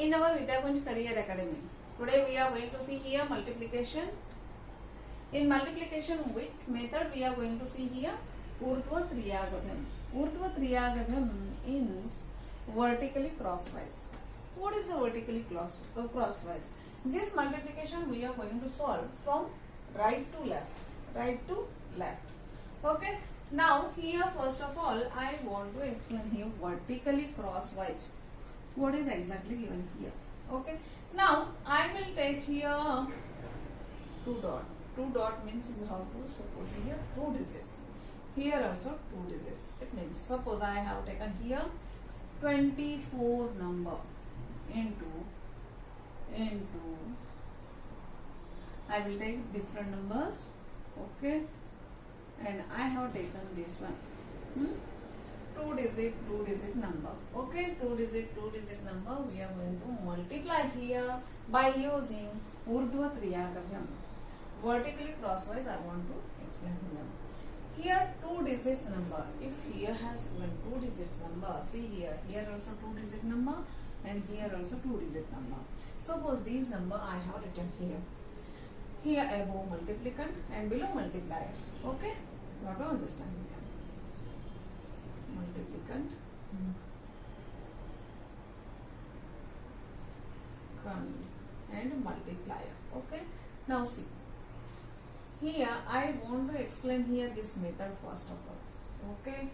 In our Vidyakunj Career Academy, today we are going to see here multiplication. In multiplication with method, we are going to see here Urdhva Triyagabhyam. Urdhva Triyagabhyam is vertically crosswise. What is the vertically crosswise? This multiplication we are going to solve from right to left. Right to left. Okay. Now here first of all I want to explain here vertically crosswise. What is exactly given here? Okay. Now I will take here 2 dot. 2 dot means you have to suppose here 2 digits. Here also 2 digits. It means suppose I have taken here 24 number into I will take different numbers. Okay. And I have taken this one. 2 digit number. Okay, 2 digit number we are going to multiply here by using Urdhva Triyagabhyam. Vertically crosswise I want to explain here. Here 2 digits number. If here has given 2 digits number, see here also 2 digit number and here also 2 digit number. Suppose these number I have written here. Here above multiplicand and below multiplier. Okay, you have to understand here. Multiplicand and multiplier. Okay, now see here I want to explain here this method first of all. Okay,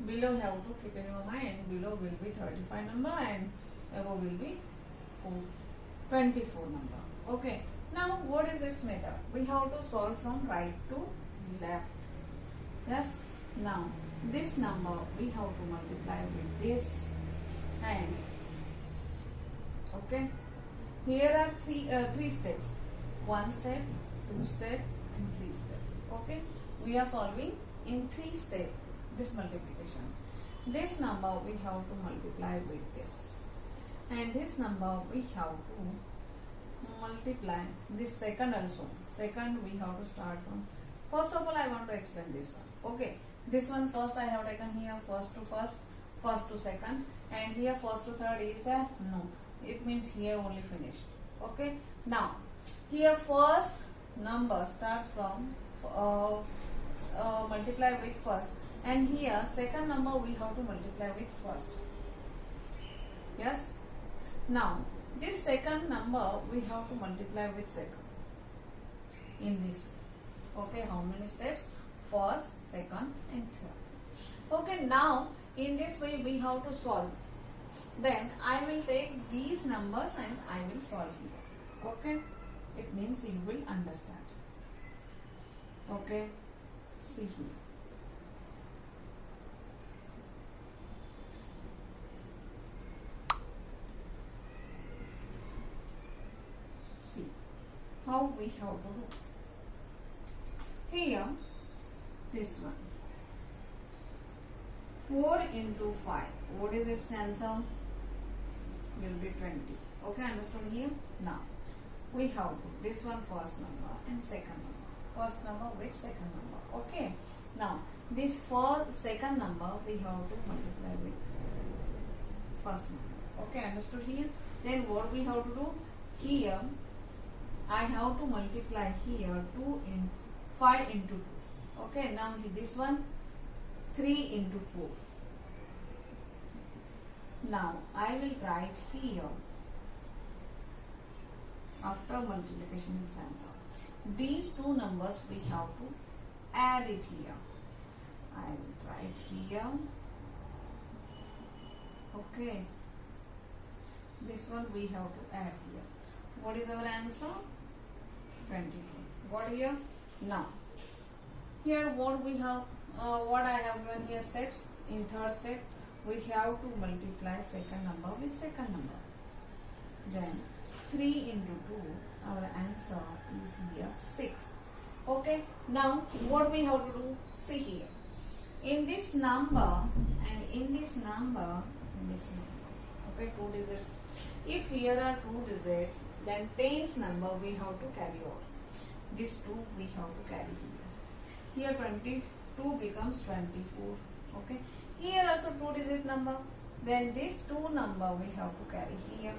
below you have to keep in your mind, below will be 35 number and above will be 24 number. Okay, now what is this method? We have to solve from right to left. Yes. Now this number we have to multiply with this and okay. Here are three steps. 1 step, 2 step and 3 step. Okay. We are solving in 3 steps this multiplication. This number we have to multiply with this. And this number we have to multiply this second also. Second we have to start from. First of all I want to explain this one. Okay. This one first I have taken here first to first, first to second, and here first to third is there? No. It means here only finished. Okay. Now here first number starts from multiply with first, and here second number we have to multiply with first. Yes. Now this second number we have to multiply with second in this. Okay. How many steps? First, second and third. Okay, now in this way we have to solve. Then I will take these numbers and I will solve here. Okay, it means you will understand. Okay, see here. See how we have to do. Here this one 4 into 5, what is its answer? Will be 20. Okay, understood here? Now we have this one first number and second number. First number with second number. Okay, now this second number we have to multiply with first number. Okay, understood here? Then what we have to do here, I have to multiply here 5 into 2. Okay, now this one 3 into 4. Now I will write here after multiplication its answer. These two numbers we have to add it here. I will write here. Okay. This one we have to add here. What is our answer? 22. Got here? Now here what we have, what I have given here steps. In third step we have to multiply second number with second number. Then 3 into 2, our answer is here 6. Okay, now what we have to do, see here. In this number and in this number, okay, 2 digits. If here are 2 digits, then tens number we have to carry over. This 2 we have to carry here. Here 22 becomes 24. Okay. Here also 2 digit number. Then this 2 number we have to carry here.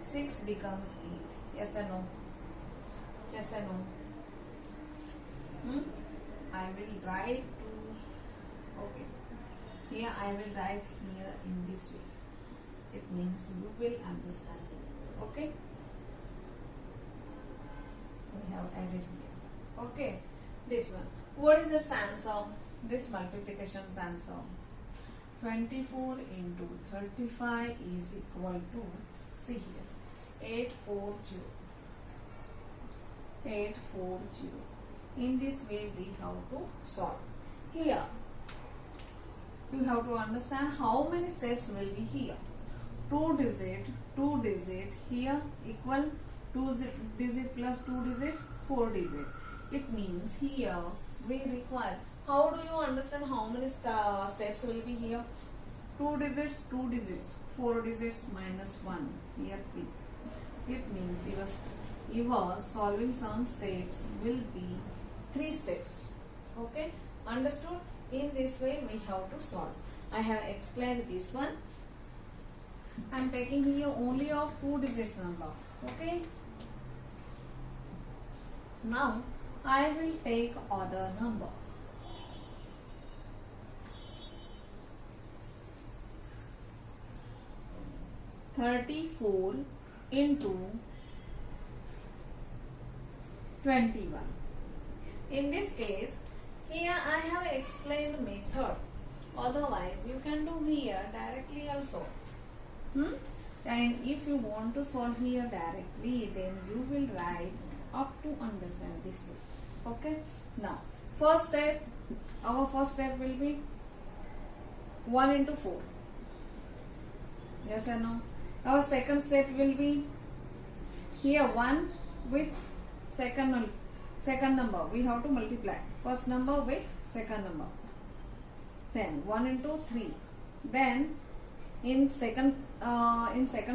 6 becomes 8. Yes or no? Yes or no? I will write to, okay. Here I will write here in this way. It means you will understand. Okay? We have added here. Okay? This one. What is the answer? This multiplication answer. 24 into 35 is equal to, see here, 840. 840. In this way we have to solve. Here, you have to understand how many steps will be here. 2 digit here equal 2 digit plus 2 digit 4 digit. It means here we require, how do you understand how many steps will be here? 2 digits, 4 digits minus 1, here 3. It means your solving sum steps will be 3 steps. Okay, understood? In this way we have to solve. I have explained this one. I am taking here only of 2 digits number. Okay. Now I will take other number. (34) into 21. In this case, here I have explained method. Otherwise, you can do here directly also. And if you want to solve here directly, then you will write up to understand this way. Okay. Now, first step, our first step will be 1 into 4. Yes or no? Our second step will be here 1 with second number. We have to multiply first number with second number. Then 1 into 3. Then in second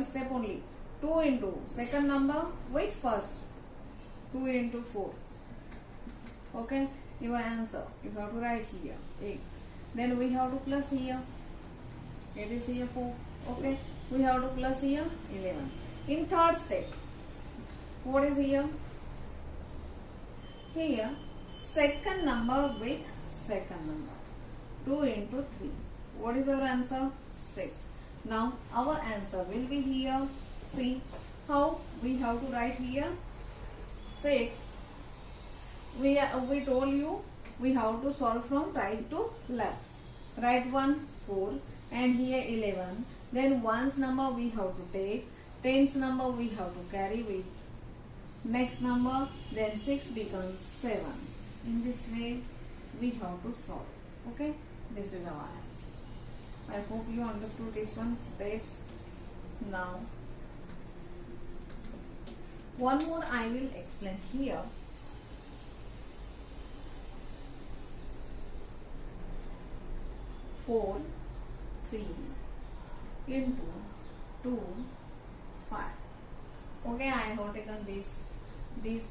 step only 2 into second number with first. 2 into 4. Okay, your answer you have to write here 8. Then we have to plus here. It is here 4. Okay, we have to plus here 11. In third step, what is here? Here second number with second number. 2 into 3. What is our answer? 6. Now our answer will be here. See how we have to write here 6. We told you we have to solve from right to left. Right 1 4 and here 11. Then 1's number we have to take. 10's number we have to carry with next number. Then 6 becomes 7. In this way we have to solve. Okay, this is our answer. I hope you understood this one steps. Now one more I will explain here. Four, 3 into 2, 5. Okay, I have taken these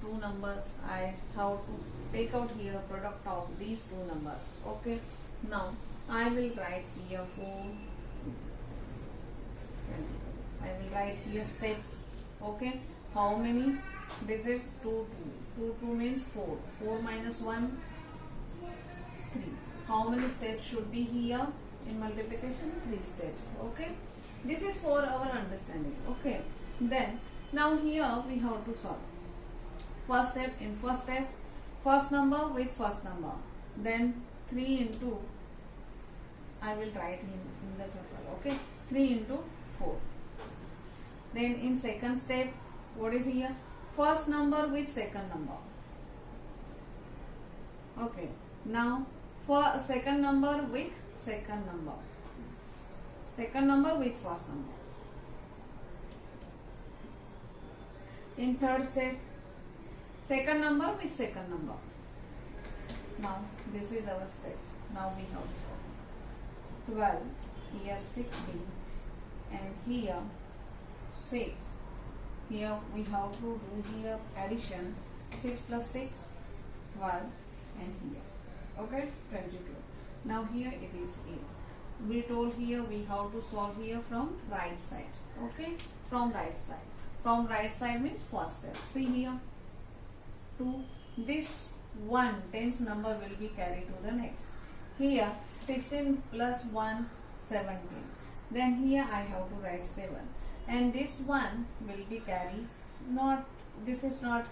two numbers. I have to take out here product of these two numbers. Okay, now I will write here 4. I will write here steps. Okay, how many digits? 2 means 4. 4 minus 1, 3. How many steps should be here in multiplication? 3 steps. Okay, this is for our understanding. Okay, then now here we have to solve. First step, in first step, first number with first number. Then 3 into, I will write in the circle. Okay, 3 into 4. Then in second step, what is here? First number with second number. Okay, now for second number with second number. Second number with first number. In third step, second number with second number. Now this is our steps. Now we have 12, here 16 and here 6. Here we have to do here addition. 6 plus 6, 12 and here. Okay, 22. Now here it is 8. we told here we have to solve here from right side. Okay, from right side. From right side means first step. See here, 2. This 1 tens number will be carried to the next. Here 16 plus 1 17. Then here I have to write 7. And this 1 will be carried. Not, this is not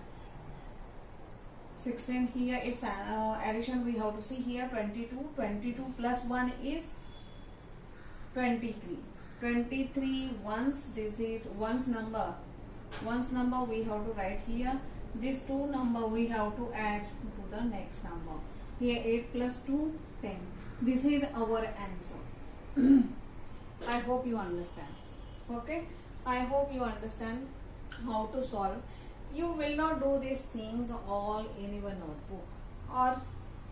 16 here. It's addition we have to see here 22. 22 plus 1 is 23. 23 ones digit, ones number we have to write here. This 2 number we have to add to the next number. Here 8 plus 2 10. This is our answer. I hope you understand. Okay, I hope you understand how to solve. You will not do these things all in your notebook or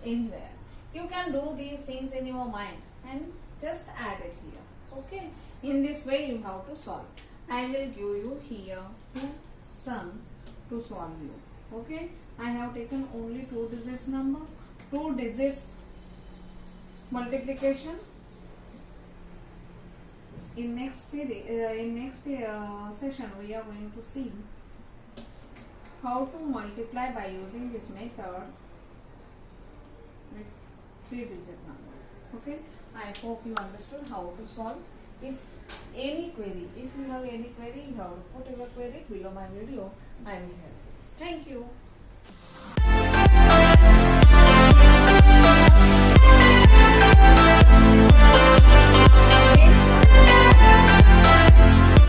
anywhere. You can do these things in your mind and just add it here. Okay, in this way you have to solve. I will give you here 2 sum to solve you. Okay, I have taken only 2 digits number, 2 digits multiplication. In next session we are going to see how to multiply by using this method with 3 digit number. Okay, I hope you understood how to solve. If you have any query, you have to put your query below my video. I will help. Thank you.